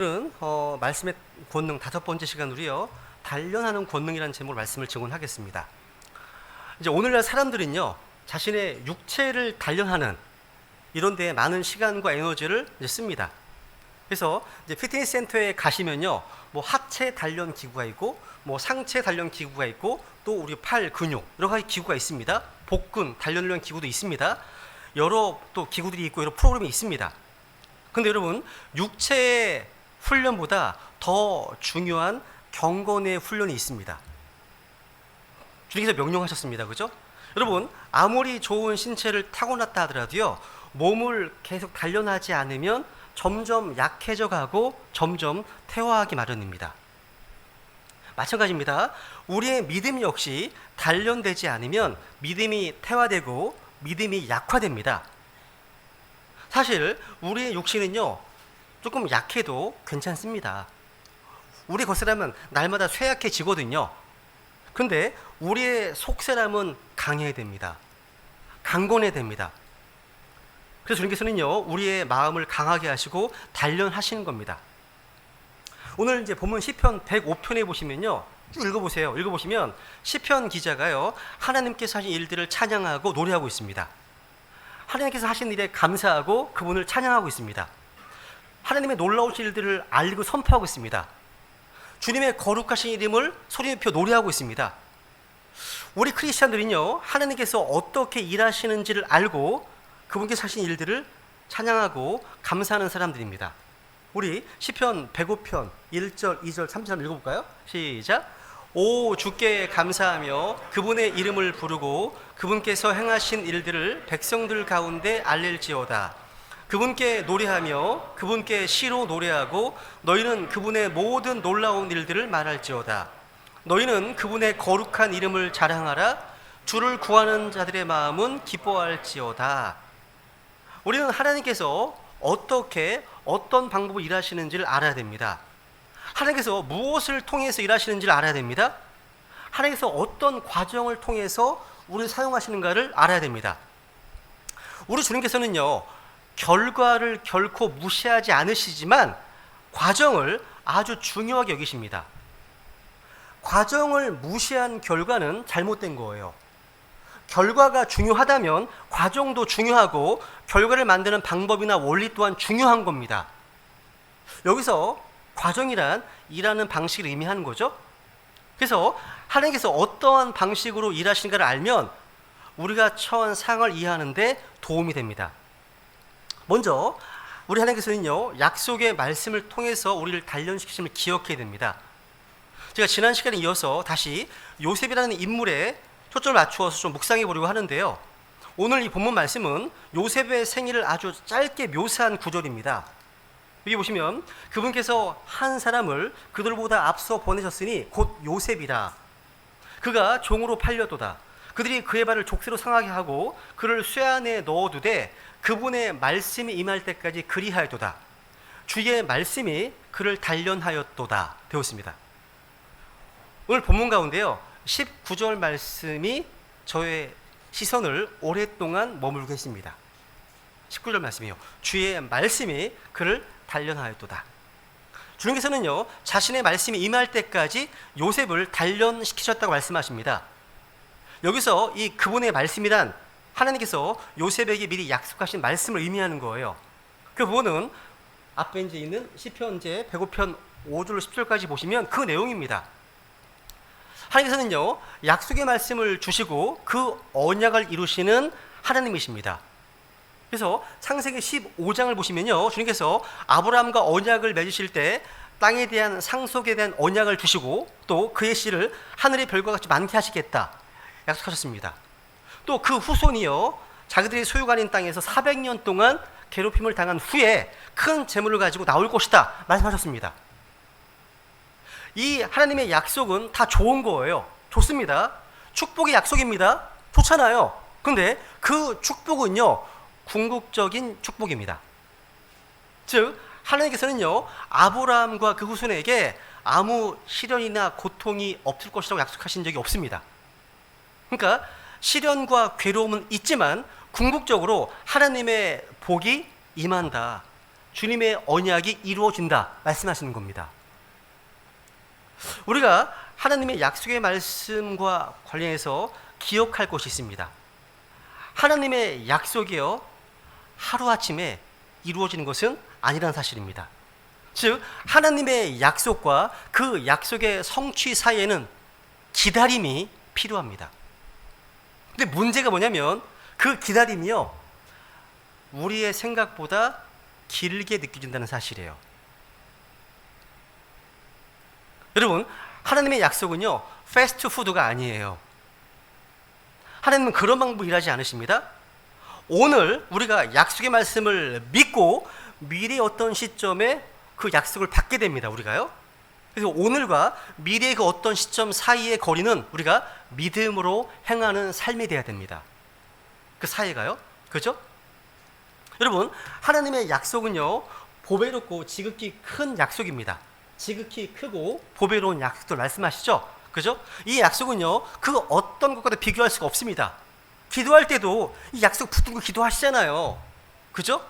오늘은 말씀의 권능 다섯 번째 시간으로요, 단련하는 권능이라는 제목으로 말씀을 증언하겠습니다. 이제 오늘날 사람들은요, 자신의 육체를 단련하는 이런 데에 많은 시간과 에너지를 이제 씁니다. 그래서 이제 피트니스 센터에 가시면요, 뭐 하체 단련 기구가 있고, 뭐 상체 단련 기구가 있고, 또 우리 팔 근육 여러 가지 기구가 있습니다. 복근 단련용 기구도 있습니다. 여러 또 기구들이 있고 여러 프로그램이 있습니다. 근데 여러분, 육체의 훈련보다 더 중요한 경건의 훈련이 있습니다. 주님께서 명령하셨습니다. 그죠? 여러분, 아무리 좋은 신체를 타고났다 하더라도요, 몸을 계속 단련하지 않으면 점점 약해져 가고 점점 퇴화하기 마련입니다. 마찬가지입니다. 우리의 믿음 역시 단련되지 않으면 믿음이 퇴화되고 믿음이 약화됩니다. 사실 우리의 육신은요, 조금 약해도 괜찮습니다. 우리 겉사람은 날마다 쇠약해지거든요. 근데 우리의 속사람은 강해야 됩니다. 강건해야 됩니다. 그래서 주님께서는요, 우리의 마음을 강하게 하시고 단련하시는 겁니다. 오늘 이제 본문 시편 105편에 보시면요, 쭉 읽어보세요. 읽어보시면 시편 기자가요, 하나님께서 하신 일들을 찬양하고 노래하고 있습니다. 하나님께서 하신 일에 감사하고 그분을 찬양하고 있습니다. 하나님의 놀라우신 일들을 알고 선포하고 있습니다. 주님의 거룩하신 이름을 소리 높여 노래하고 있습니다. 우리 크리스찬들은요, 하나님께서 어떻게 일하시는지를 알고 그분께서 하신 일들을 찬양하고 감사하는 사람들입니다. 우리 시편 105편 1절, 2절, 3절 읽어볼까요? 시작. 오 주께 감사하며 그분의 이름을 부르고 그분께서 행하신 일들을 백성들 가운데 알릴지어다. 그분께 노래하며 그분께 시로 노래하고 너희는 그분의 모든 놀라운 일들을 말할지어다. 너희는 그분의 거룩한 이름을 자랑하라. 주를 구하는 자들의 마음은 기뻐할지어다. 우리는 하나님께서 어떤 방법으로 일하시는지를 알아야 됩니다. 하나님께서 무엇을 통해서 일하시는지를 알아야 됩니다. 하나님께서 어떤 과정을 통해서 우리를 사용하시는가를 알아야 됩니다. 우리 주님께서는요, 결과를 결코 무시하지 않으시지만 과정을 아주 중요하게 여기십니다. 과정을 무시한 결과는 잘못된 거예요. 결과가 중요하다면 과정도 중요하고 결과를 만드는 방법이나 원리 또한 중요한 겁니다. 여기서 과정이란 일하는 방식을 의미하는 거죠. 그래서 하나님께서 어떠한 방식으로 일하시는가를 알면 우리가 처한 상황을 이해하는 데 도움이 됩니다. 먼저 우리 하나님께서는요, 약속의 말씀을 통해서 우리를 단련시키심을 기억해야 됩니다. 제가 지난 시간에 이어서 다시 요셉이라는 인물에 초점을 맞추어서 좀 묵상해 보려고 하는데요, 오늘 이 본문 말씀은 요셉의 생일을 아주 짧게 묘사한 구절입니다. 여기 보시면 그분께서 한 사람을 그들보다 앞서 보내셨으니 곧 요셉이라. 그가 종으로 팔려도다. 그들이 그의 발을 족쇄로 상하게 하고 그를 쇠 안에 넣어두되 그분의 말씀이 임할 때까지 그리하였도다. 주의 말씀이 그를 단련하였도다 되었습니다. 오늘 본문 가운데요, 19절 말씀이 저의 시선을 오랫동안 머물게 했습니다. 19절 말씀이요, 주의 말씀이 그를 단련하였도다. 주님께서는요, 자신의 말씀이 임할 때까지 요셉을 단련시키셨다고 말씀하십니다. 여기서 이 그분의 말씀이란 하나님께서 요셉에게 미리 약속하신 말씀을 의미하는 거예요. 그 부분은 앞에 이제 있는 시편 105편 5절 10절까지 보시면 그 내용입니다. 하나님께서는요, 약속의 말씀을 주시고 그 언약을 이루시는 하나님이십니다. 그래서 창세기 15장을 보시면요, 주님께서 아브라함과 언약을 맺으실 때 땅에 대한 상속에 대한 언약을 주시고 또 그의 씨를 하늘의 별과 같이 많게 하시겠다 약속하셨습니다. 또 그 후손이요, 자기들이 소유가 아닌 땅에서 400년 동안 괴롭힘을 당한 후에 큰 재물을 가지고 나올 것이다 말씀하셨습니다. 이 하나님의 약속은 다 좋은 거예요. 좋습니다. 축복의 약속입니다. 좋잖아요. 근데 그 축복은요, 궁극적인 축복입니다. 즉 하나님께서는요, 아브라함과 그 후손에게 아무 시련이나 고통이 없을 것이라고 약속하신 적이 없습니다. 그러니까 시련과 괴로움은 있지만 궁극적으로 하나님의 복이 임한다. 주님의 언약이 이루어진다 말씀하시는 겁니다. 우리가 하나님의 약속의 말씀과 관련해서 기억할 것이 있습니다. 하나님의 약속이요 하루아침에 이루어지는 것은 아니라는 사실입니다. 즉 하나님의 약속과 그 약속의 성취 사이에는 기다림이 필요합니다. 근데 문제가 뭐냐면 그 기다림이요 우리의 생각보다 길게 느껴진다는 사실이에요. 여러분, 하나님의 약속은요 패스트푸드가 아니에요. 하나님은 그런 방법으로 일하지 않으십니다. 오늘 우리가 약속의 말씀을 믿고 미래의 어떤 시점에 그 약속을 받게 됩니다. 우리가요. 그래서 오늘과 미래의 그 어떤 시점 사이의 거리는 우리가 믿음으로 행하는 삶이 돼야 됩니다. 그 사이가요. 그죠? 여러분, 하나님의 약속은요 보배롭고 지극히 큰 약속입니다. 지극히 크고 보배로운 약속들 말씀하시죠? 그죠? 이 약속은요 그 어떤 것과도 비교할 수가 없습니다. 기도할 때도 이 약속 붙들고 기도하시잖아요. 그죠?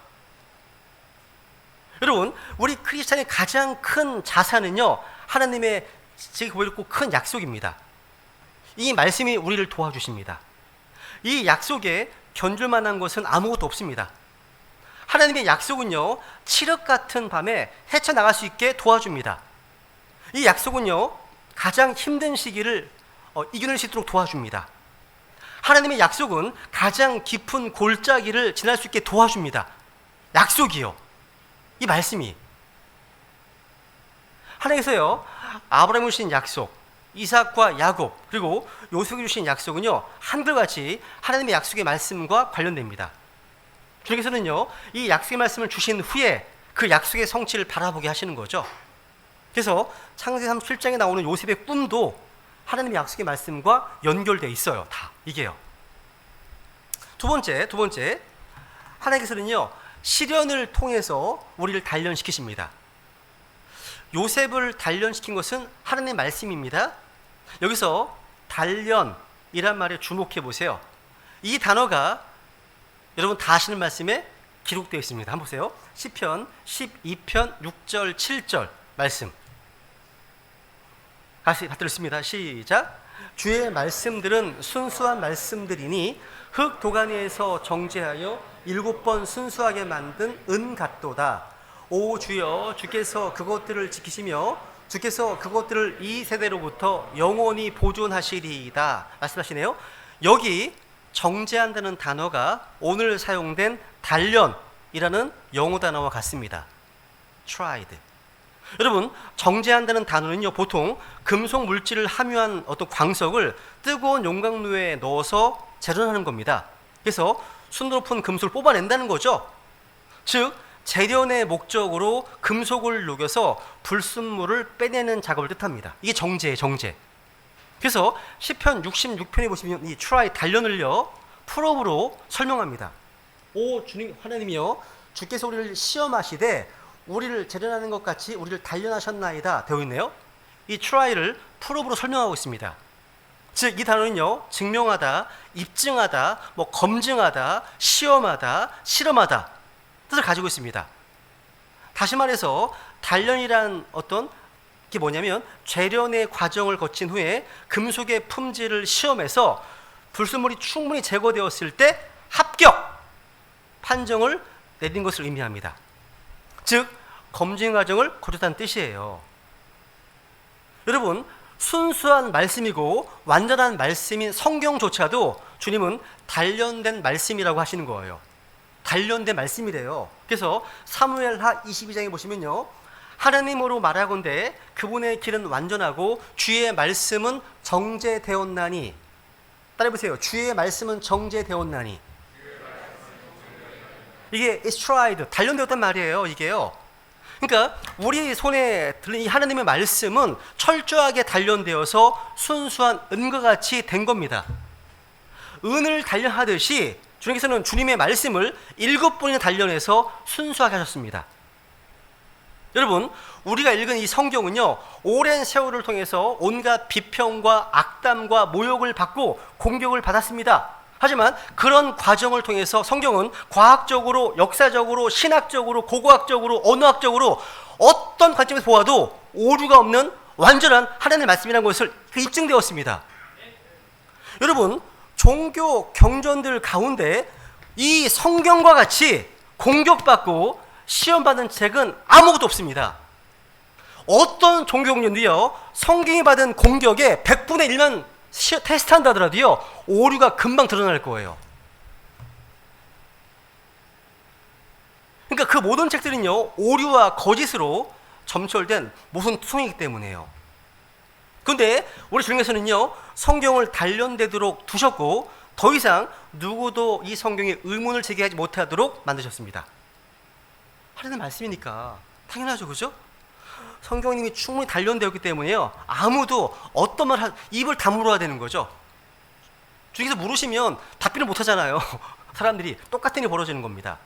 여러분, 우리 크리스찬의 가장 큰 자산은요 하나님의 지극히 보배롭고 큰 약속입니다. 이 말씀이 우리를 도와주십니다. 이 약속에 견줄 만한 것은 아무것도 없습니다. 하나님의 약속은요 칠흑 같은 밤에 헤쳐나갈 수 있게 도와줍니다. 이 약속은요 가장 힘든 시기를 이겨낼 수 있도록 도와줍니다. 하나님의 약속은 가장 깊은 골짜기를 지날 수 있게 도와줍니다. 약속이요, 이 말씀이. 하나님께서요 아브라함을 주신 약속, 이삭과 야곱, 그리고 요셉에게 주신 약속은요 한글같이 하나님의 약속의 말씀과 관련됩니다. 주님께서는요 이 약속의 말씀을 주신 후에 그 약속의 성취를 바라보게 하시는 거죠. 그래서 창세기 37장에 나오는 요셉의 꿈도 하나님의 약속의 말씀과 연결되어 있어요. 다 이게요. 두 번째 하나님께서는요 시련을 통해서 우리를 단련시키십니다. 요셉을 단련시킨 것은 하나님의 말씀입니다. 여기서 단련이란 말에 주목해 보세요. 이 단어가 여러분 다 아시는 말씀에 기록되어 있습니다. 한번 보세요. 시편 12편 6절 7절 말씀 다시 받들었습니다. 시작. 주의 말씀들은 순수한 말씀들이니 흙 도가니에서 정제하여 7번 순수하게 만든 은 같도다. 오 주여, 주께서 그것들을 지키시며 주께서 그것들을 이 세대로부터 영원히 보존하시리이다 말씀하시네요. 여기 정제한다는 단어가 오늘 사용된 단련이라는 영어 단어와 같습니다. tried. 여러분, 정제한다는 단어는요 보통 금속 물질을 함유한 어떤 광석을 뜨거운 용광로에 넣어서 재련하는 겁니다. 그래서 순도 높은 금속을 뽑아낸다는 거죠. 즉 재련의 목적으로 금속을 녹여서 불순물을 빼내는 작업을 뜻합니다. 이게 정제예요, 정제. 그래서 시편 66편에 보시면 이 try, 단련을요 풀업으로 설명합니다. 오 주님 하나님이여, 주께서 우리를 시험하시되 우리를 재련하는 것 같이 우리를 단련하셨나이다 되어 있네요. 이 try를 풀업으로 설명하고 있습니다. 즉 이 단어는요 증명하다, 입증하다, 검증하다, 시험하다, 실험하다 뜻을 가지고 있습니다. 다시 말해서 단련이란 어떤 게 뭐냐면 재련의 과정을 거친 후에 금속의 품질을 시험해서 불순물이 충분히 제거되었을 때 합격 판정을 내린 것을 의미합니다. 즉 검증 과정을 거쳤다는 뜻이에요. 여러분, 순수한 말씀이고 완전한 말씀인 성경조차도 주님은 단련된 말씀이라고 하시는 거예요. 단련된 말씀이래요. 그래서 사무엘하 22장에 보시면요 하나님으로 말하건대 그분의 길은 완전하고 주의 말씀은 정제되었나니, 따라해보세요. 주의 말씀은 정제되었나니. 이게 is tried, 단련되었단 말이에요. 이게요. 그러니까 우리 손에 들린 이 하나님의 말씀은 철저하게 단련되어서 순수한 은과 같이 된 겁니다. 은을 단련하듯이 주님께서는 주님의 말씀을 7번이나 단련해서 순수하게 하셨습니다. 여러분, 우리가 읽은 이 성경은요 오랜 세월을 통해서 온갖 비평과 악담과 모욕을 받고 공격을 받았습니다. 하지만 그런 과정을 통해서 성경은 과학적으로, 역사적으로, 신학적으로, 고고학적으로, 언어학적으로 어떤 관점에서 보아도 오류가 없는 완전한 하나님의 말씀이라는 것을 입증되었습니다. 여러분, 종교 경전들 가운데 이 성경과 같이 공격받고 시험받은 책은 아무것도 없습니다. 어떤 종교 경전도요, 성경이 받은 공격의 100분의 1만 테스트한다 하더라도요, 오류가 금방 드러날 거예요. 그러니까 그 모든 책들은요, 오류와 거짓으로 점철된 모순 투성이기 때문에요. 그런데 우리 주님께서는요, 성경을 단련되도록 두셨고 더 이상 누구도 이 성경에 의문을 제기하지 못하도록 만드셨습니다. 하나님의 말씀이니까 당연하죠, 그죠? 성경님이 충분히 단련되었기 때문에요, 아무도 어떤 말 입을 다물어야 되는 거죠. 주님께서 물으시면 답변을 못하잖아요. 사람들이 똑같은 일이 벌어지는 겁니다.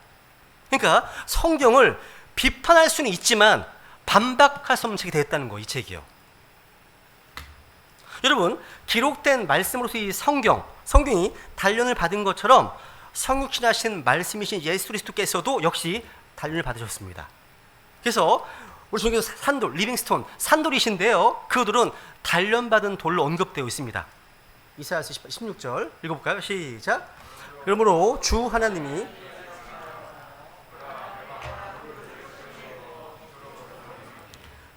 그러니까 성경을 비판할 수는 있지만 반박할 수 없는 책이 되었다는 거, 이 책이요. 여러분, 기록된 말씀으로서 이 성경이 단련을 받은 것처럼 성육신하신 말씀이신 예수 그리스도께서도 역시 단련을 받으셨습니다. 그래서 우리 주님께서 산돌, 리빙스톤, 산돌이신데요, 그들은 단련받은 돌로 언급되어 있습니다. 이사야서 16절 읽어볼까요? 시작. 그러므로 주 하나님이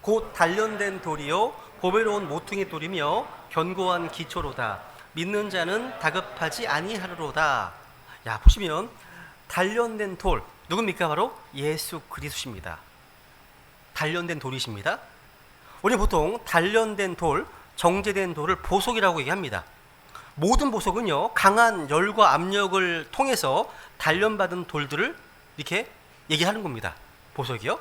곧 단련된 돌이요 보배로운 모퉁이 돌이며 견고한 기초로다. 믿는 자는 다급하지 아니하리로다. 야, 보시면 단련된 돌 누굽니까? 바로 예수 그리스도십니다. 단련된 돌이십니다. 우리는 보통 단련된 돌, 정제된 돌을 보석이라고 얘기합니다. 모든 보석은요, 강한 열과 압력을 통해서 단련받은 돌들을 이렇게 얘기하는 겁니다. 보석이요.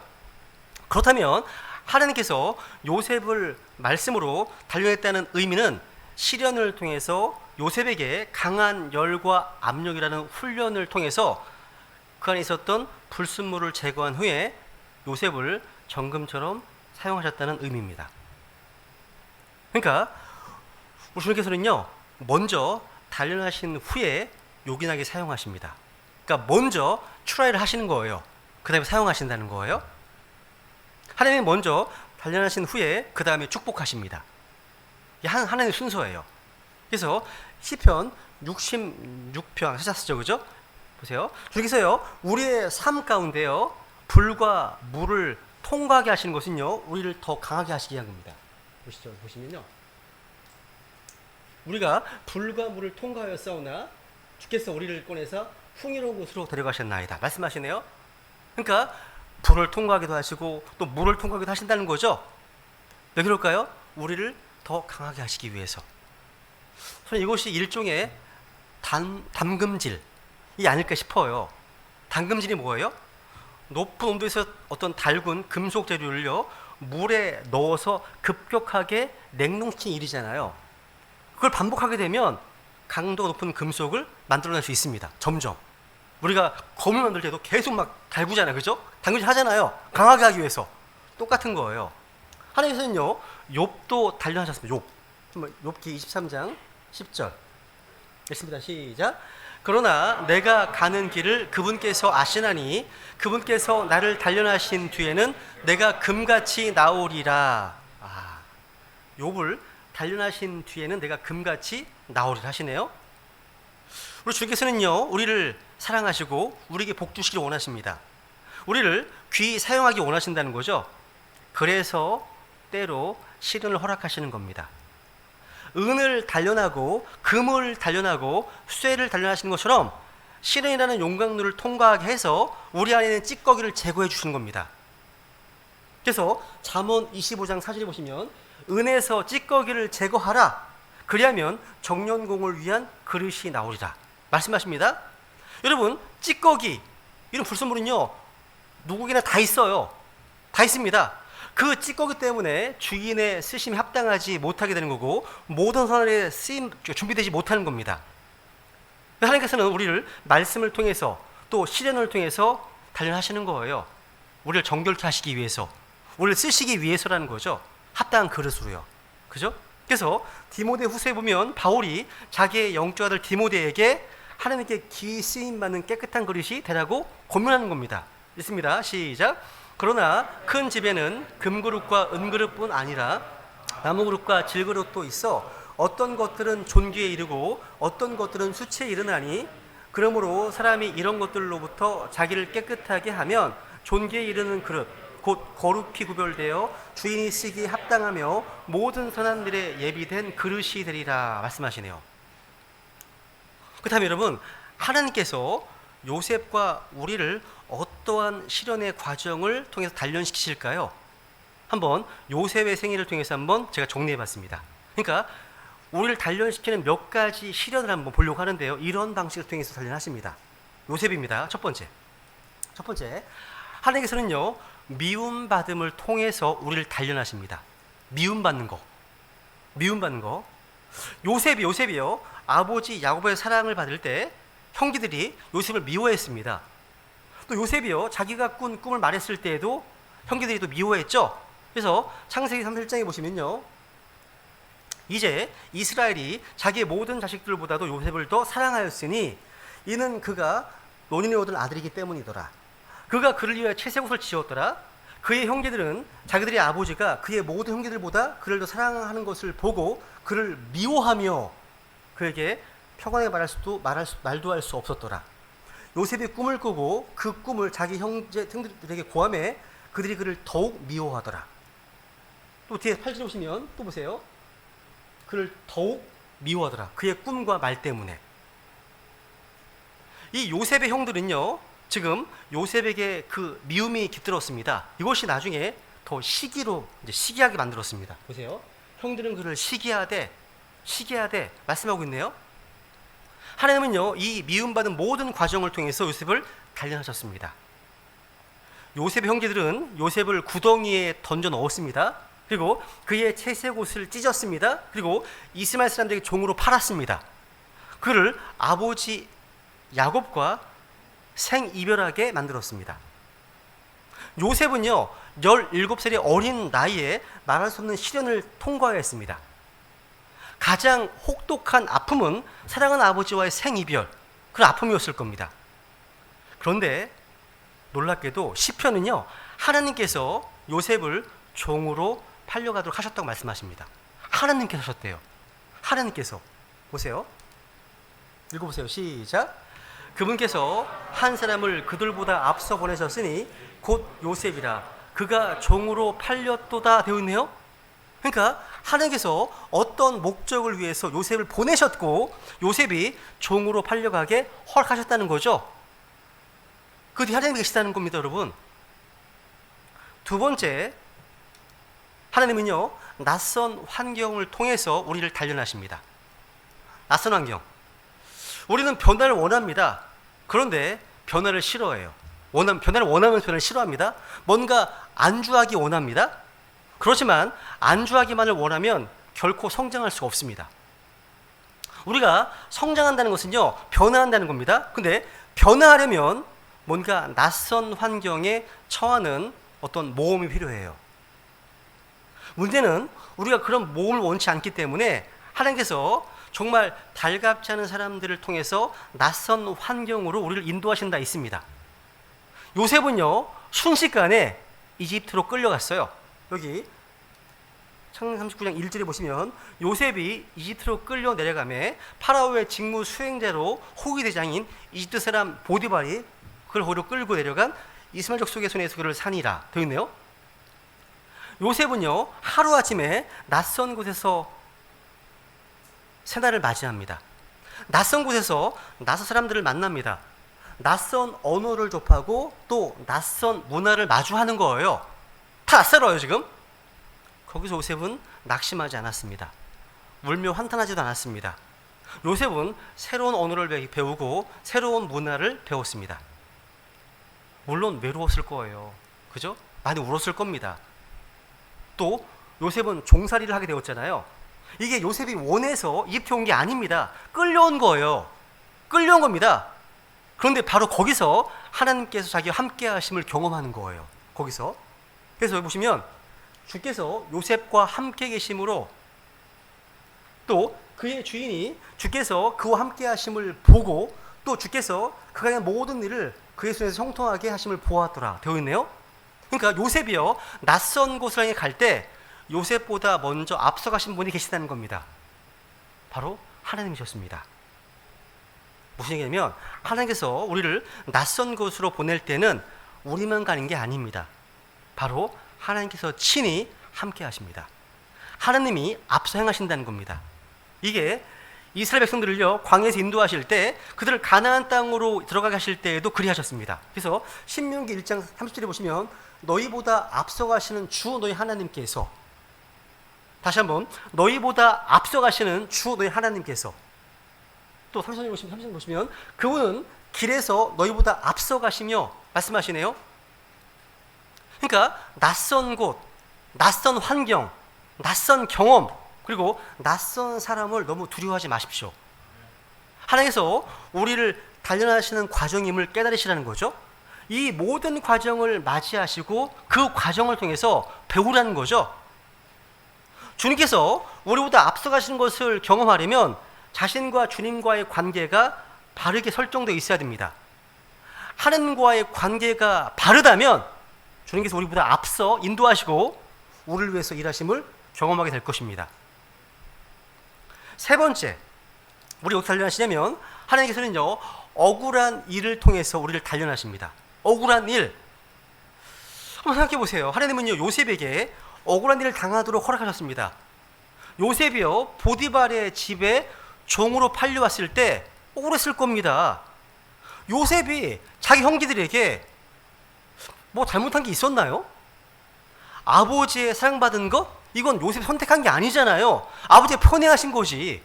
그렇다면 하나님께서 요셉을 말씀으로 단련했다는 의미는 시련을 통해서 요셉에게 강한 열과 압력이라는 훈련을 통해서 그 안에 있었던 불순물을 제거한 후에 요셉을 정금처럼 사용하셨다는 의미입니다. 그러니까 우리 주님께서는요, 먼저 단련하신 후에 요긴하게 사용하십니다. 그러니까 먼저 트라이를 하시는 거예요. 그 다음에 사용하신다는 거예요. 하나님이 먼저 단련하신 후에 그 다음에 축복하십니다. 이게 하나님의 순서예요. 그래서 시편 66편 하셨죠, 그죠? 보세요. 주님께서요, 우리의 삶 가운데요, 불과 물을 통과하게 하시는 것은요, 우리를 더 강하게 하시기 위한 겁니다. 보시죠, 보시면요, 우리가 불과 물을 통과하였사오나 주께서 우리를 꺼내서 풍요로운 곳으로 데려가셨나이다 말씀하시네요. 그러니까 불을 통과하기도 하시고 또 물을 통과하기도 하신다는 거죠. 왜 그럴까요? 우리를 더 강하게 하시기 위해서. 저는 이것이 일종의 담금질이 아닐까 싶어요. 담금질이 뭐예요? 높은 온도에서 어떤 달군 금속 재료를요, 물에 넣어서 급격하게 냉동시키는 일이잖아요. 그걸 반복하게 되면 강도가 높은 금속을 만들어낼 수 있습니다. 점점. 우리가 검을 만들 때도 계속 막 달구잖아요, 그죠? 당근질 하잖아요. 강하게 하기 위해서. 똑같은 거예요. 하나님께서는요, 욥도 단련하셨습니다. 욥기 23장 10절 읽습니다. 시작. 그러나 내가 가는 길을 그분께서 아시나니 그분께서 나를 단련하신 뒤에는 내가 금같이 나오리라. 욥을 단련하신 뒤에는 내가 금같이 나오리라 하시네요. 우리 주님께서는요, 우리를 사랑하시고 우리에게 복 주시기를 원하십니다. 우리를 귀히 사용하기 원하신다는 거죠. 그래서 때로 시련을 허락하시는 겁니다. 은을 단련하고 금을 단련하고 쇠를 단련하시는 것처럼 시련이라는 용광로를 통과하게 해서 우리 안에 있는 찌꺼기를 제거해 주시는 겁니다. 그래서 잠언 25장 4절에 보시면 은에서 찌꺼기를 제거하라. 그리하면 정련공을 위한 그릇이 나오리라 말씀하십니다. 여러분, 찌꺼기, 이런 불순물은요, 누구에게나 다 있어요. 다 있습니다. 그 찌꺼기 때문에 주인의 쓰심이 합당하지 못하게 되는 거고 모든 선언에 쓰임 준비되지 못하는 겁니다. 하나님께서는 우리를 말씀을 통해서 또 시련을 통해서 단련하시는 거예요. 우리를 정결케 하시기 위해서, 우리를 쓰시기 위해서라는 거죠. 합당한 그릇으로요. 그죠? 그래서 디모데 후서에 보면 바울이 자기의 영적 아들 디모데에게 하나님께 기 쓰임받는 깨끗한 그릇이 되라고 고민하는 겁니다. 있습니다. 시작. 그러나 큰 집에는 금그릇과 은그릇뿐 아니라 나무그릇과 질그릇도 있어 어떤 것들은 존귀에 이르고 어떤 것들은 수치에 이르나니 그러므로 사람이 이런 것들로부터 자기를 깨끗하게 하면 존귀에 이르는 그릇 곧 거룩히 구별되어 주인이 쓰기에 합당하며 모든 선한 일에 예비된 그릇이 되리라 말씀하시네요. 그렇다면 여러분, 하나님께서 요셉과 우리를 어떠한 시련의 과정을 통해서 단련시키실까요? 한번 요셉의 생애를 통해서 한번 제가 정리해봤습니다. 그러니까 우리를 단련시키는 몇 가지 시련을 한번 보려고 하는데요. 이런 방식을 통해서 단련하십니다. 요셉입니다. 첫 번째, 하나님께서는요, 미움받음을 통해서 우리를 단련하십니다. 미움받는 거. 요셉이요, 아버지 야곱의 사랑을 받을 때 형제들이 요셉을 미워했습니다. 또 요셉이요, 자기가 꾼 꿈을 말했을 때에도 형제들이 또 미워했죠. 그래서 창세기 37장에 보시면요, 이제 이스라엘이 자기의 모든 자식들보다도 요셉을 더 사랑하였으니 이는 그가 노년에 얻은 아들이기 때문이더라. 그가 그를 위하여 채색옷을 지었더라. 그의 형제들은 자기들의 아버지가 그의 모든 형제들보다 그를 더 사랑하는 것을 보고 그를 미워하며 그에게 평안하게 말도 할 수 없었더라. 요셉이 꿈을 꾸고 그 꿈을 자기 형제들에게 고하매 그들이 그를 더욱 미워하더라. 또 뒤에 8절에 보시면 또 보세요. 그를 더욱 미워하더라. 그의 꿈과 말 때문에. 이 요셉의 형들은요, 지금 요셉에게 그 미움이 깃들었습니다. 이것이 나중에 더 시기하게 만들었습니다. 보세요. 형들은 그를 시기하되 말씀하고 있네요. 하나님은요, 이 미움받은 모든 과정을 통해서 요셉을 단련하셨습니다. 요셉의 형제들은 요셉을 구덩이에 던져 넣었습니다. 그리고 그의 채색옷을 찢었습니다. 그리고 이스마엘 사람들에게 종으로 팔았습니다. 그를 아버지 야곱과 생이별하게 만들었습니다. 요셉은요, 17살의 어린 나이에 말할 수 없는 시련을 통과했습니다. 가장 혹독한 아픔은 사랑하는 아버지와의 생이별, 그 아픔이었을 겁니다. 그런데 놀랍게도 시편은요, 하나님께서 요셉을 종으로 팔려가도록 하셨다고 말씀하십니다. 하나님께서 하셨대요. 하나님께서. 보세요. 읽어보세요. 시작. 그분께서 한 사람을 그들보다 앞서 보내셨으니 곧 요셉이라 그가 종으로 팔렸도다 되어 있네요. 그러니까 하나님께서 어떤 목적을 위해서 요셉을 보내셨고 요셉이 종으로 팔려가게 허락하셨다는 거죠. 그 뒤에 하나님이 계시다는 겁니다, 여러분. 두 번째, 하나님은요, 낯선 환경을 통해서 우리를 단련하십니다. 낯선 환경. 우리는 변화를 원합니다. 그런데 변화를 싫어해요. 변화를 원하면 변화를 싫어합니다. 뭔가 안주하기 원합니다. 그렇지만 안주하기만을 원하면 결코 성장할 수가 없습니다. 우리가 성장한다는 것은요, 변화한다는 겁니다. 근데 변화하려면 뭔가 낯선 환경에 처하는 어떤 모험이 필요해요. 문제는 우리가 그런 모험을 원치 않기 때문에 하나님께서 정말 달갑지 않은 사람들을 통해서 낯선 환경으로 우리를 인도하신다 있습니다. 요셉은요, 순식간에 이집트로 끌려갔어요. 여기 창세기 39장 1절에 보시면 요셉이 이집트로 끌려 내려가매 파라오의 직무 수행자로 호위 대장인 이집트 사람 보디발이 그를 거기로 끌고 내려간 이스마엘 족속의 손에서 그를 산이라 되어 있네요. 요셉은요, 하루아침에 낯선 곳에서 새날을 맞이합니다. 낯선 곳에서 낯선 사람들을 만납니다. 낯선 언어를 접하고 또 낯선 문화를 마주하는 거예요. 다 낯설어요, 지금. 거기서 요셉은 낙심하지 않았습니다. 울며 한탄하지도 않았습니다. 요셉은 새로운 언어를 배우고 새로운 문화를 배웠습니다. 물론 외로웠을 거예요. 그죠? 많이 울었을 겁니다. 또 요셉은 종살이를 하게 되었잖아요. 이게 요셉이 원해서 이집트에 온 게 아닙니다. 끌려온 거예요. 끌려온 겁니다. 그런데 바로 거기서 하나님께서 자기와 함께 하심을 경험하는 거예요. 거기서. 그래서 여기 보시면 주께서 요셉과 함께 계심으로 또 그의 주인이 주께서 그와 함께 하심을 보고 또 주께서 그가 한 모든 일을 그의 손에서 형통하게 하심을 보았더라 되어 있네요. 그러니까 요셉이요, 낯선 곳을 향해 갈 때 요셉보다 먼저 앞서가신 분이 계시다는 겁니다. 바로 하나님이셨습니다. 무슨 얘기냐면 하나님께서 우리를 낯선 곳으로 보낼 때는 우리만 가는 게 아닙니다. 바로 하나님께서 친히 함께 하십니다. 하나님이 앞서 행하신다는 겁니다. 이게 이스라엘 백성들을요, 광야에서 인도하실 때 그들을 가나안 땅으로 들어가게 하실 때에도 그리하셨습니다. 그래서 신명기 1장 30절에 보시면 너희보다 앞서가시는 주 너희 하나님께서, 다시 한번 너희보다 앞서가시는 주 너희 하나님께서, 또 30절 보시면 그분은 길에서 너희보다 앞서가시며 말씀하시네요. 그러니까 낯선 곳, 낯선 환경, 낯선 경험, 그리고 낯선 사람을 너무 두려워하지 마십시오. 하나님께서 우리를 단련하시는 과정임을 깨달으시라는 거죠. 이 모든 과정을 맞이하시고 그 과정을 통해서 배우라는 거죠. 주님께서 우리보다 앞서가시는 것을 경험하려면 자신과 주님과의 관계가 바르게 설정되어 있어야 됩니다. 하나님과의 관계가 바르다면 주님께서 우리보다 앞서 인도하시고 우리를 위해서 일하심을 경험하게 될 것입니다. 세 번째, 우리 어떻게 단련하시냐면 하나님께서는요, 억울한 일을 통해서 우리를 단련하십니다. 억울한 일. 한번 생각해 보세요. 하나님은요, 요셉에게 억울한 일을 당하도록 허락하셨습니다. 요셉이요, 보디발의 집에 종으로 팔려왔을 때 억울했을 겁니다. 요셉이 자기 형제들에게 뭐 잘못한 게 있었나요? 아버지의 사랑받은 것? 이건 요셉이 선택한 게 아니잖아요. 아버지가 편애하신 거지.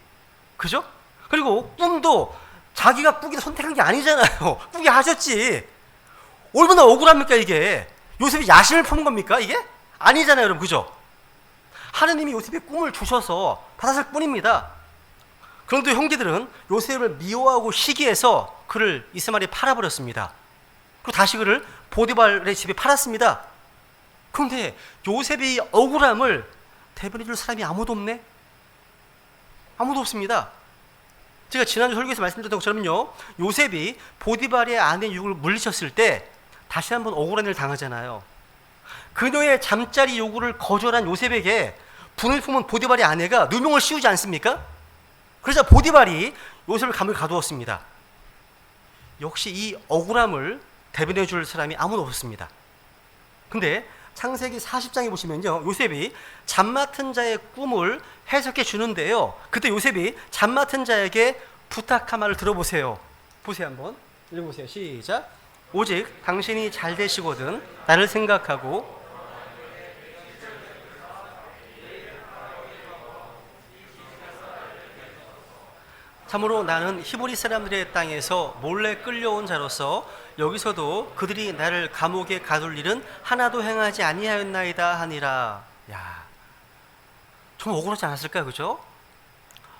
그죠? 그리고 꿈도 자기가 꾸기도 선택한 게 아니잖아요. 꾸게 하셨지. 얼마나 억울합니까 이게? 요셉이 야심을 펴는 겁니까 이게? 아니잖아요 여러분. 그죠? 하나님이 요셉의 꿈을 주셔서 받았을 뿐입니다. 그런데 형제들은 요셉을 미워하고 시기해서 그를 이스마엘에 팔아버렸습니다. 그리고 다시 그를 보디발의 집에 팔았습니다. 그런데 요셉의 억울함을 대변해 줄 사람이 아무도 없네? 아무도 없습니다. 제가 지난주 설교에서 말씀드렸던 것처럼요, 요셉이 보디발의 아내 유혹을 물리쳤을 때 다시 한번 억울한 일을 당하잖아요. 그녀의 잠자리 요구를 거절한 요셉에게 분을 품은 보디발의 아내가 누명을 씌우지 않습니까? 그러자 보디발이 요셉을 감옥에 가두었습니다. 역시 이 억울함을 대변해 줄 사람이 아무도 없었습니다. 근데 창세기 40장에 보시면요, 요셉이 잠 맡은 자의 꿈을 해석해 주는데요, 그때 요셉이 잠 맡은 자에게 부탁한 말을 들어보세요. 보세요. 한번 읽어보세요. 시작. 오직 당신이 잘 되시거든 나를 생각하고 참으로 나는 히브리 사람들의 땅에서 몰래 끌려온 자로서 여기서도 그들이 나를 감옥에 가둘 일은 하나도 행하지 아니하였나이다 하니라. 야, 좀 억울하지 않았을까요? 그죠?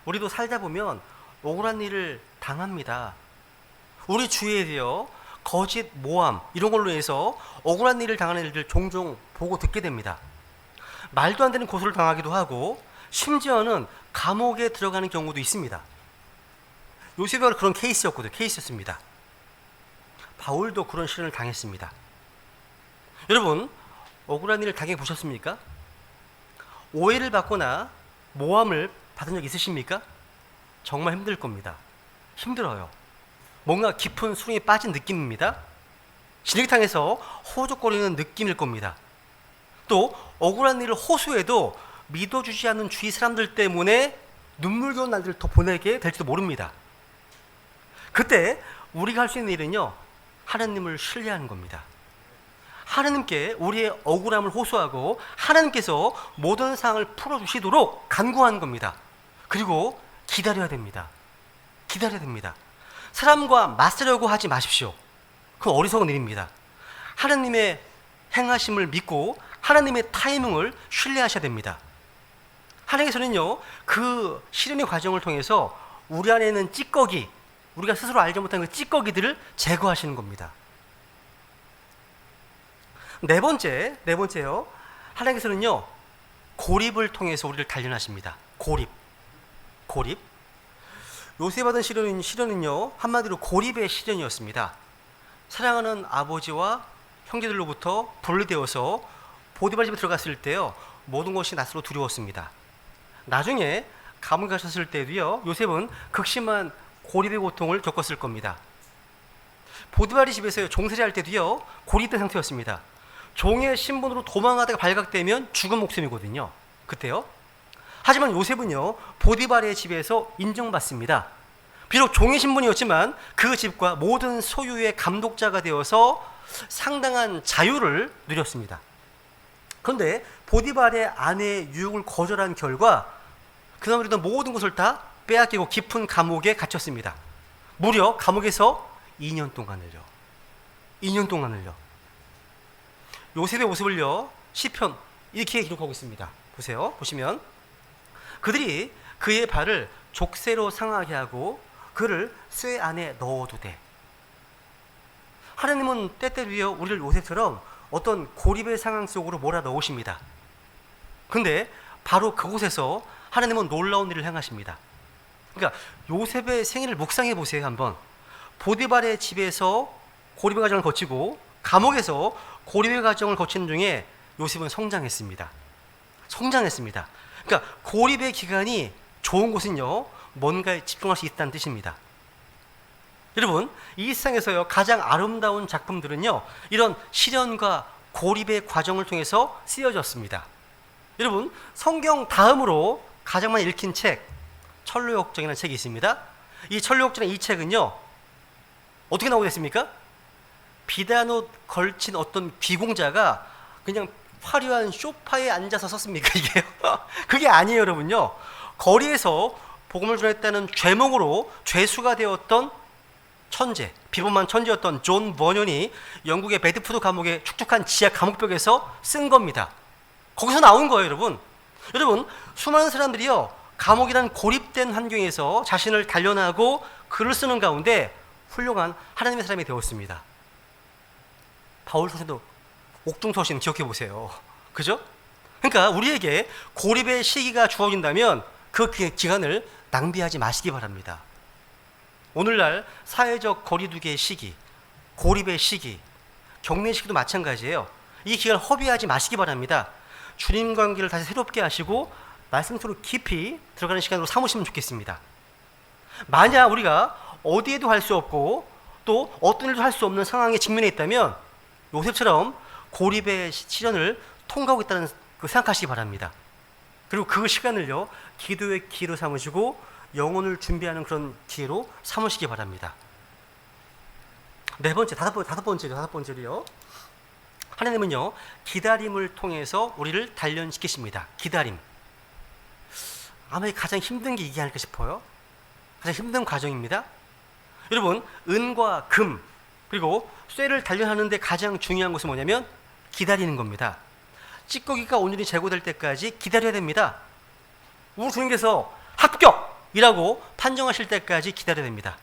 우리도 살다 보면 억울한 일을 당합니다. 우리 주위에도요, 거짓, 모함 이런 걸로 해서 억울한 일을 당하는 일들 종종 보고 듣게 됩니다. 말도 안 되는 고소를 당하기도 하고 심지어는 감옥에 들어가는 경우도 있습니다. 요셉이 바로 그런 케이스였습니다. 바울도 그런 시련을 당했습니다. 여러분, 억울한 일을 당해보셨습니까? 오해를 받거나 모함을 받은 적 있으십니까? 정말 힘들 겁니다. 힘들어요. 뭔가 깊은 수렁에 빠진 느낌입니다. 진흙탕에서 호적거리는 느낌일 겁니다. 또 억울한 일을 호소해도 믿어주지 않는 주위 사람들 때문에 눈물겨운 날들을 더 보내게 될지도 모릅니다. 그때 우리가 할 수 있는 일은요, 하나님을 신뢰하는 겁니다. 하나님께 우리의 억울함을 호소하고 하나님께서 모든 상황을 풀어주시도록 간구하는 겁니다. 그리고 기다려야 됩니다. 기다려야 됩니다. 사람과 맞서려고 하지 마십시오. 그건 어리석은 일입니다. 하나님의 행하심을 믿고 하나님의 타이밍을 신뢰하셔야 됩니다. 하나님께서는요, 그 시련의 과정을 통해서 우리 안에 있는 찌꺼기, 우리가 스스로 알지 못하는 그 찌꺼기들을 제거하시는 겁니다. 네 번째요. 하나님께서는요, 고립을 통해서 우리를 단련하십니다. 고립. 요셉이 받은 시련은요, 한마디로 고립의 시련이었습니다. 사랑하는 아버지와 형제들로부터 분리되어서 보디발 집에 들어갔을 때요, 모든 것이 낯설고 두려웠습니다. 나중에 감옥에 가셨을 때도요, 요셉은 극심한 고립의 고통을 겪었을 겁니다. 보디발의 집에서 종살이 할 때도요, 고립된 상태였습니다. 종의 신분으로 도망하다가 발각되면 죽은 목숨이거든요. 그때요. 하지만 요셉은요, 보디발의 집에서 인정받습니다. 비록 종의 신분이었지만 그 집과 모든 소유의 감독자가 되어서 상당한 자유를 누렸습니다. 그런데 보디발의 아내의 유혹을 거절한 결과 그나마 누리던 모든 것을 다 빼앗기고 깊은 감옥에 갇혔습니다. 무려 감옥에서 2년 동안을요. 2년 동안을요. 요셉의 모습을요, 시편 이렇게 기록하고 있습니다. 보세요. 보시면 그들이 그의 발을 족쇄로 상하게 하고 그를 쇠 안에 넣어두되. 하나님은 때때로요, 우리를 요셉처럼 어떤 고립의 상황 속으로 몰아넣으십니다. 근데 바로 그곳에서 하나님은 놀라운 일을 행하십니다. 그러니까 요셉의 생애를 묵상해 보세요. 한번. 보디발의 집에서 고립의 과정을 거치고 감옥에서 고립의 과정을 거치는 중에 요셉은 성장했습니다. 성장했습니다. 그러니까 고립의 기간이 좋은 곳은요, 뭔가에 집중할 수 있다는 뜻입니다. 여러분, 이 세상에서요, 가장 아름다운 작품들은요, 이런 시련과 고립의 과정을 통해서 쓰여졌습니다. 여러분, 성경 다음으로 가장 많이 읽힌 책, 철로역정이라는 책이 있습니다. 이 철로역정의 이 책은요, 어떻게 나오게 됐습니까? 비단옷 걸친 어떤 귀공자가 그냥 화려한 소파에 앉아서 썼습니까, 이게요? 그게 아니에요, 여러분요. 거리에서 복음을 전했다는 죄목으로 죄수가 되었던 천재, 비범한 천재였던 존 버년이 영국의 베드푸드 감옥의 축축한 지하 감옥벽에서 쓴 겁니다. 거기서 나온 거예요, 여러분. 여러분, 수많은 사람들이요, 감옥이란 고립된 환경에서 자신을 단련하고 글을 쓰는 가운데 훌륭한 하나님의 사람이 되었습니다. 바울 선생도 옥중서신 기억해 보세요. 그죠? 그러니까 우리에게 고립의 시기가 주어진다면 그 기간을 낭비하지 마시기 바랍니다. 오늘날 사회적 거리두기의 시기, 고립의 시기, 격리 시기도 마찬가지예요. 이 기간을 허비하지 마시기 바랍니다. 주님 관계를 다시 새롭게 하시고 말씀 속으로 깊이 들어가는 시간으로 삼으시면 좋겠습니다. 만약 우리가 어디에도 할 수 없고 또 어떤 일도 할 수 없는 상황에 직면해 있다면 요셉처럼 고립의 시련을 통과하고 있다는 그 생각하시기 바랍니다. 그리고 그 시간을요, 기도의 기회로 삼으시고 영혼을 준비하는 그런 기회로 삼으시기 바랍니다. 네 번째, 다섯 번째로요. 하나님은요, 기다림을 통해서 우리를 단련시키십니다. 기다림. 아마 가장 힘든 게 이게 아닐까 싶어요. 가장 힘든 과정입니다. 여러분, 은과 금 그리고 쇠를 단련하는데 가장 중요한 것은 뭐냐면 기다리는 겁니다. 찌꺼기가 온전히 제거될 때까지 기다려야 됩니다. 우리 주님께서 합격이라고 판정하실 때까지 기다려야 됩니다.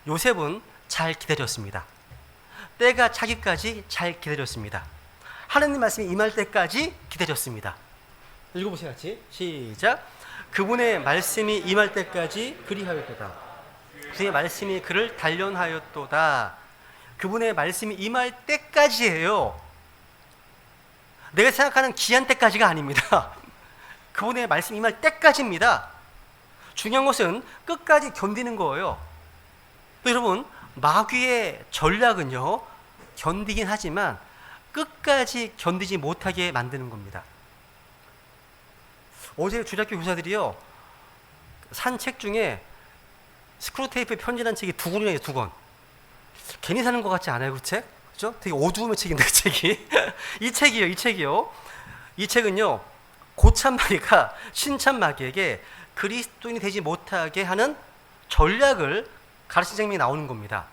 요셉은 잘 기다렸습니다. 때가 차기까지 잘 기다렸습니다. 하나님 말씀이 임할 때까지 기다렸습니다. 읽어보세요, 같이. 시작. 그분의 말씀이 임할 때까지 그리하였도다. 그의 말씀이 그를 단련하였도다. 그분의 말씀이 임할 때까지예요. 내가 생각하는 기한 때까지가 아닙니다. 그분의 말씀이 임할 때까지입니다. 중요한 것은 끝까지 견디는 거예요. 여러분, 마귀의 전략은요, 견디긴 하지만 끝까지 견디지 못하게 만드는 겁니다. 어제 주일학교 교사들이요, 산 책 중에 스크루테이프에 편지라는 책이 2권이나 있어요. 2권. 괜히 사는 것 같지 않아요, 그 책? 그죠? 되게 어두움의 책인데, 그 책이. 이 책이요. 이 책은요, 고참마귀가 신참마귀에게 그리스도인이 되지 못하게 하는 전략을 가르친 장면이 나오는 겁니다.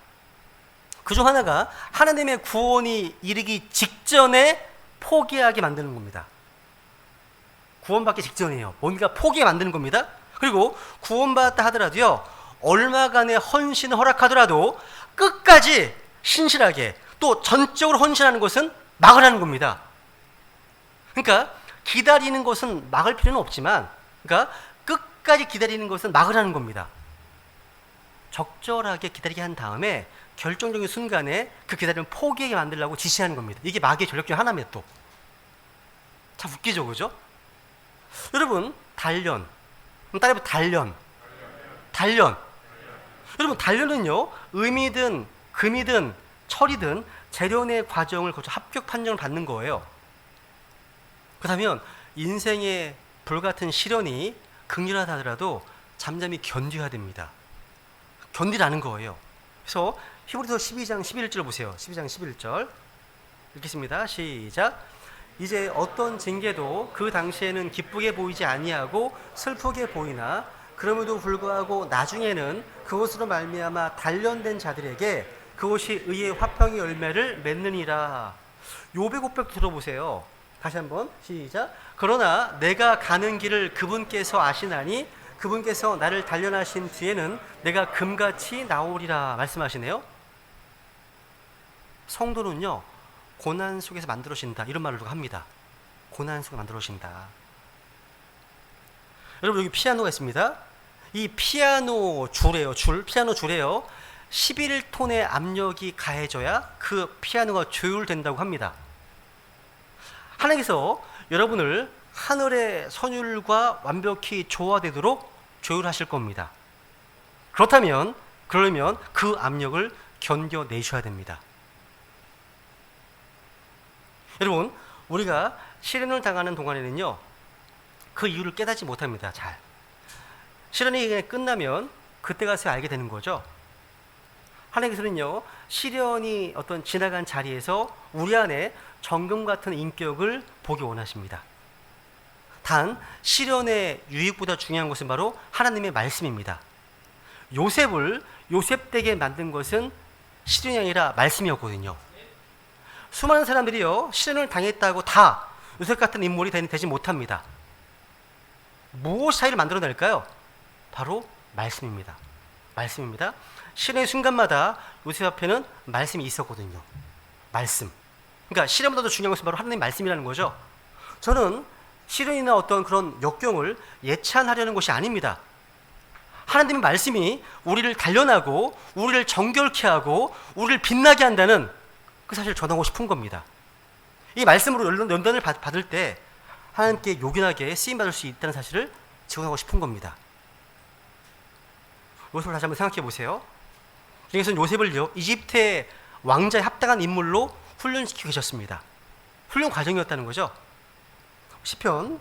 그중 하나가 하나님의 구원이 이르기 직전에 포기하게 만드는 겁니다. 구원받기 직전이에요. 뭔가 포기하게 만드는 겁니다. 그리고 구원받았다 하더라도요, 얼마간의 헌신을 허락하더라도 끝까지 신실하게 또 전적으로 헌신하는 것은 막으라는 겁니다. 그러니까 기다리는 것은 막을 필요는 없지만, 그러니까 끝까지 기다리는 것은 막으라는 겁니다. 적절하게 기다리게 한 다음에 결정적인 순간에 그 기다림을 포기하게 만들려고 지시하는 겁니다. 이게 마귀의 전략 중 하나입니다. 또 참 웃기죠, 그죠? 여러분, 단련. 따라해봐. 단련. 여러분, 단련은요, 음이든 금이든 철이든 재련의 과정을 거쳐 합격 판정을 받는 거예요. 그렇다면 인생의 불같은 시련이 극렬하다 하더라도 잠잠히 견뎌야 됩니다. 견디라는 거예요. 그래서 히브리서 12장 11절 보세요. 12장 11절 읽겠습니다. 시작. 이제 어떤 징계도 그 당시에는 기쁘게 보이지 아니하고 슬프게 보이나 그럼에도 불구하고 나중에는 그것으로 말미암아 단련된 자들에게 그것이 의의 화평의 열매를 맺느니라. 욥의 고백 들어보세요. 다시 한번 시작. 그러나 내가 가는 길을 그분께서 아시나니 그분께서 나를 단련하신 뒤에는 내가 금같이 나오리라 말씀하시네요. 성도는요, 고난 속에서 만들어진다, 이런 말을 합니다. 고난 속에 만들어진다. 여러분, 여기 피아노가 있습니다. 이 피아노 줄이에요. 피아노 줄에요, 11톤의 압력이 가해져야 그 피아노가 조율된다고 합니다. 하나님께서 여러분을 하늘의 선율과 완벽히 조화되도록 조율하실 겁니다. 그러려면 그 압력을 견뎌내셔야 됩니다. 여러분, 우리가 시련을 당하는 동안에는요, 그 이유를 깨닫지 못합니다. 잘. 시련이 끝나면 그때 가서 알게 되는 거죠. 하나님께서는요, 시련이 어떤 지나간 자리에서 우리 안에 정금 같은 인격을 보기 원하십니다. 단 시련의 유익보다 중요한 것은 바로 하나님의 말씀입니다. 요셉을 요셉되게 만든 것은 시련이 아니라 말씀이었거든요. 수많은 사람들이요, 시련을 당했다고 다 요셉 같은 인물이 되지 못합니다. 무엇이 차이를 만들어낼까요? 바로 말씀입니다. 말씀입니다. 시련의 순간마다 요셉 앞에는 말씀이 있었거든요. 말씀. 그러니까 시련보다도 중요한 것은 바로 하나님의 말씀이라는 거죠. 저는 시련이나 어떤 그런 역경을 예찬하려는 것이 아닙니다. 하나님의 말씀이 우리를 단련하고 우리를 정결케 하고 우리를 빛나게 한다는 그 사실을 전하고 싶은 겁니다. 이 말씀으로 연단을 받을 때 하나님께 요긴하게 쓰임받을 수 있다는 사실을 증언하고 싶은 겁니다. 요셉을 다시 한번 생각해 보세요. 여기서는 요셉을요, 이집트의 왕자에 합당한 인물로 훈련시키고 계셨습니다. 훈련 과정이었다는 거죠. 시편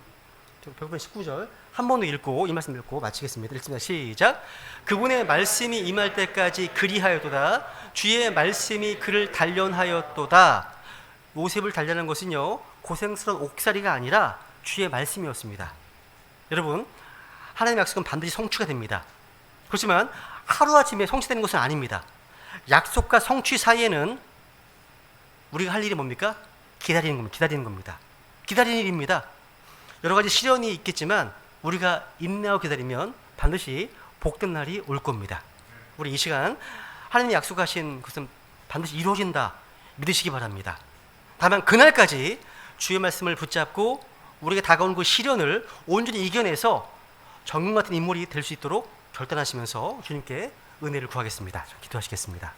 100편 19절 한 번 더 읽고 이 말씀 읽고 마치겠습니다. 읽습니다. 시작. 그분의 말씀이 임할 때까지 그리하였도다. 주의 말씀이 그를 단련하였도다. 요셉을 단련한 것은요, 고생스러운 옥살이가 아니라 주의 말씀이었습니다. 여러분, 하나님의 약속은 반드시 성취가 됩니다. 그렇지만 하루아침에 성취되는 것은 아닙니다. 약속과 성취 사이에는 우리가 할 일이 뭡니까? 기다리는 겁니다. 기다리는 일입니다. 여러 가지 시련이 있겠지만 우리가 인내하고 기다리면 반드시 복된 날이 올 겁니다. 우리 이 시간 하나님이 약속하신 것은 반드시 이루어진다 믿으시기 바랍니다. 다만 그날까지 주의 말씀을 붙잡고 우리에게 다가오는 그 시련을 온전히 이겨내서 정금 같은 인물이 될 수 있도록 결단하시면서 주님께 은혜를 구하겠습니다. 기도하시겠습니다.